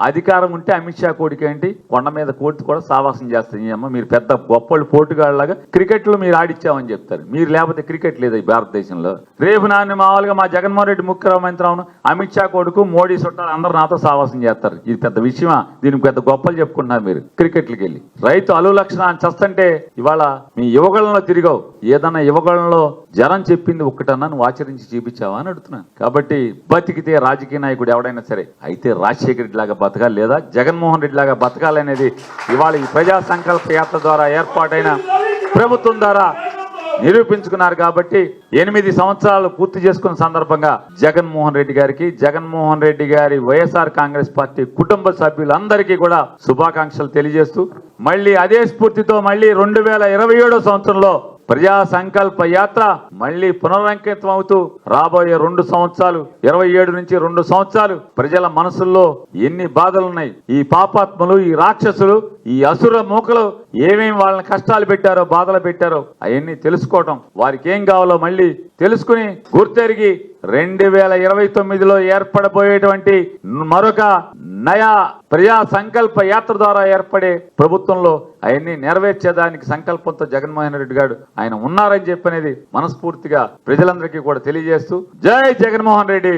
అధికారం ఉంటే అమిత్ షా కొడుకు ఏంటి కొండ మీద కోర్టు కూడా సావాసం చేస్తుంది అమ్మ మీరు పెద్ద గొప్పలు పోటుగాళ్ళలాగా క్రికెట్ లో మీరు ఆడిచ్చామని చెప్తారు మీరు లేకపోతే క్రికెట్ లేదు ఈ భారతదేశంలో రేపు నాన్న మామూలుగా మా జగన్మోహన్ రెడ్డి ముఖ్యమంత్రి అవును అమిత్ షా కొడుకు మోడీ చుట్టాలు అందరూ నాతో సావాసం చేస్తారు ఇది పెద్ద విషయమా దీనికి పెద్ద గొప్పలు చెప్పుకుంటున్నారు మీరు క్రికెట్లకి వెళ్ళి రైతు అలు లక్షణాన్ని చస్తంటే ఇవాళ మీ యువగళంలో తిరిగావు ఏదన్నా యువగళంలో జనం చెప్పింది ఒక్కటన్నా నువ్వు ఆచరించి చూపించావా అని అడుగుతున్నాను కాబట్టి బతికితే రాజకీయ నాయకుడు ఎవడైనా సరే అయితే రాజశేఖర రెడ్డి లాగా బతకాలి లేదా జగన్మోహన్ రెడ్డి లాగా బతకాలనేది ఇవాళ ఈ ప్రజా సంకల్ప యాత్ర ద్వారా ఏర్పాటైన ప్రభుత్వం ద్వారా నిరూపించుకున్నారు కాబట్టి 8 సంవత్సరాలు పూర్తి చేసుకున్న సందర్భంగా జగన్మోహన్ రెడ్డి గారి వైఎస్ఆర్ కాంగ్రెస్ పార్టీ కుటుంబ సభ్యులందరికీ కూడా శుభాకాంక్షలు తెలియజేస్తూ మళ్ళీ అదే స్ఫూర్తితో మళ్ళీ 2027 సంవత్సరంలో ప్రజా సంకల్ప యాత్ర మళ్ళీ పునరంకితం అవుతూ రాబోయే 2 సంవత్సరాలు 27 నుంచి 2 సంవత్సరాలు ప్రజల మనసుల్లో ఎన్ని బాధలున్నాయి ఈ పాపాత్మలు ఈ రాక్షసులు ఈ అసుర మూకలు ఏమేమి వాళ్ళని కష్టాలు పెట్టారో బాధలు పెట్టారో అవన్నీ తెలుసుకోవటం వారికి ఏం కావాలో మళ్ళీ తెలుసుకుని గుర్తెరిగి 2029లో ఏర్పడబోయేటువంటి మరొక నయా ప్రజా సంకల్ప యాత్ర ద్వారా ఏర్పడే ప్రభుత్వంలో అవన్నీ నెరవేర్చేదానికి సంకల్పంతో జగన్మోహన్ రెడ్డి గారు ఆయన ఉన్నారని చెప్పనేది మనస్ఫూర్తిగా ప్రజలందరికీ కూడా తెలియజేస్తూ జై జగన్మోహన్ రెడ్డి.